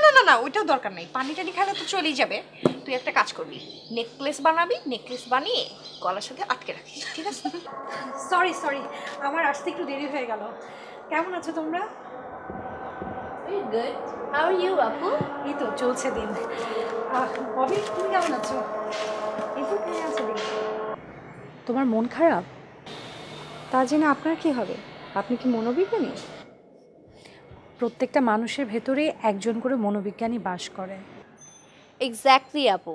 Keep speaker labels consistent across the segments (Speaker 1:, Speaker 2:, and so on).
Speaker 1: না না না ওইটাও দরকার নেই, পানি টানি খেলে তো চলেই যাবে। তুই একটা কাজ করবি, নেকলেস বানাবি, নেকলেস বানিয়ে গলার সাথে আটকে রাখিস, ঠিক আছে?
Speaker 2: সরি সরি, আমার আসতে একটু দেরি হয়ে গেল। কেমন আছো তোমরা?
Speaker 3: Good. How are you, আপু?
Speaker 2: এই তো চলছে দিন। ববি তুমি কেমন আছো?
Speaker 1: এই তো কেমন আছে দিন।
Speaker 2: তোমার মন খারাপ?
Speaker 1: তা জেনে আপনার কি হবে? আপনি কি মনোবিজ্ঞানী?
Speaker 2: প্রত্যেকটা মানুষের ভেতরে একজন করে মনোবিজ্ঞানী বাস করে।
Speaker 3: এক্স্যাক্টলি আপু।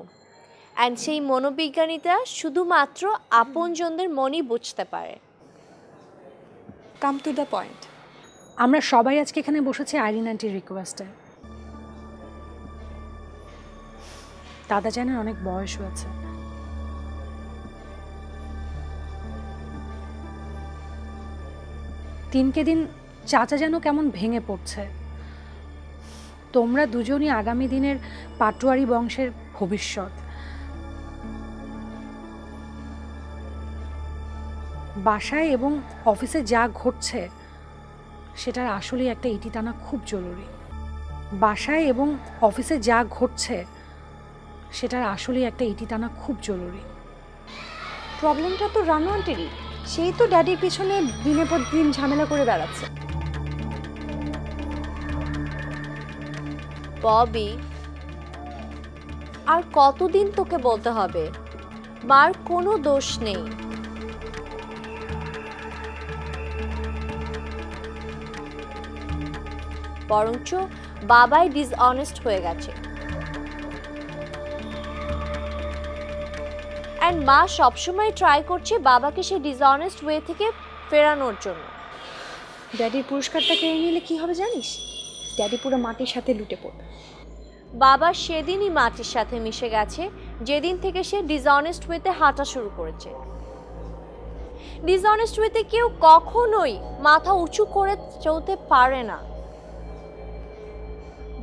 Speaker 3: অ্যান্ড সেই মনোবিজ্ঞানীটা শুধুমাত্র আপনজনদের মনই বুঝতে পারে।
Speaker 1: Come to the point.
Speaker 2: আমরা সবাই আজকে এখানে বসেছি আইরিন আন্টির রিকোয়েস্টে। দাদা জানের অনেক বয়স হয়েছে, দিনকে দিন চাচা যেন কেমন ভেঙে পড়ছে। তোমরা দুজনই আগামী দিনের পাটোয়ারি বংশের ভবিষ্যৎ। বাসায় এবং অফিসে যা ঘটছে সেটার আসলেই একটা ইতি টানা খুব জরুরি। বাসায় এবং অফিসে যা ঘটছে সেটার আসলেই একটা ইতি টানা খুব জরুরি।
Speaker 1: প্রবলেমটা তো রানু আন্টিরই, সেই তো ড্যাডির পিছনে দিনের পর দিন ঝামেলা করে বেড়াচ্ছে।
Speaker 3: ববি, আর কতদিন তোকে বলতে হবে মার কোনো দোষ নেই। বরঞ্চ বাবাই ডিসঅনেস্ট হয়ে গেছে। অ্যান্ড মা সবসময় ট্রাই করছে বাবাকে সেই ডিসঅনেস্ট ওয়ে থেকে ফেরানোর জন্য।
Speaker 1: ড্যাডির পুরস্কারটা কেড়ে নিলে কি হবে জানিস? ড্যাডি পুরো মাটির সাথে লুটে পড়বে।
Speaker 3: বাবা সেদিনই মাটির সাথে মিশে গেছে যেদিন থেকে সে ডিসঅনেস্ট ওয়েতে হাঁটা শুরু করেছে। ডিসঅনেস্ট ওয়েতে কেউ কখনোই মাথা উঁচু করে চলতে পারে না।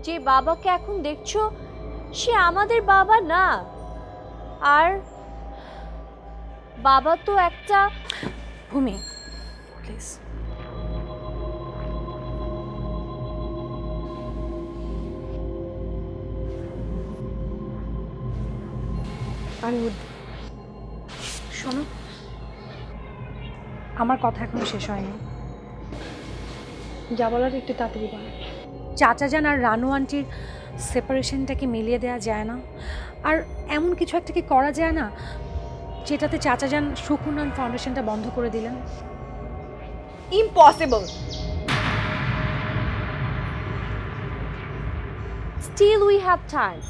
Speaker 3: যে বাবাকে এখন দেখছো সে আমাদের বাবা না, আর বাবা তো একটা
Speaker 2: ভূমি প্লিজ। শোনো, আমার কথা এখনো শেষ হয়নি।
Speaker 1: যা বলার একটু তাড়াতাড়ি বলো।
Speaker 2: চাচা যান আর রানু আন্টির সেপারেশনটাকে মিলিয়ে দেওয়া যায় না? আর এমন কিছু একটা কি করা যায় না যেটাতে চাচা যান সুকুনন ফাউন্ডেশনটা বন্ধ করে দিলেন?
Speaker 1: Impossible.
Speaker 3: still we have time.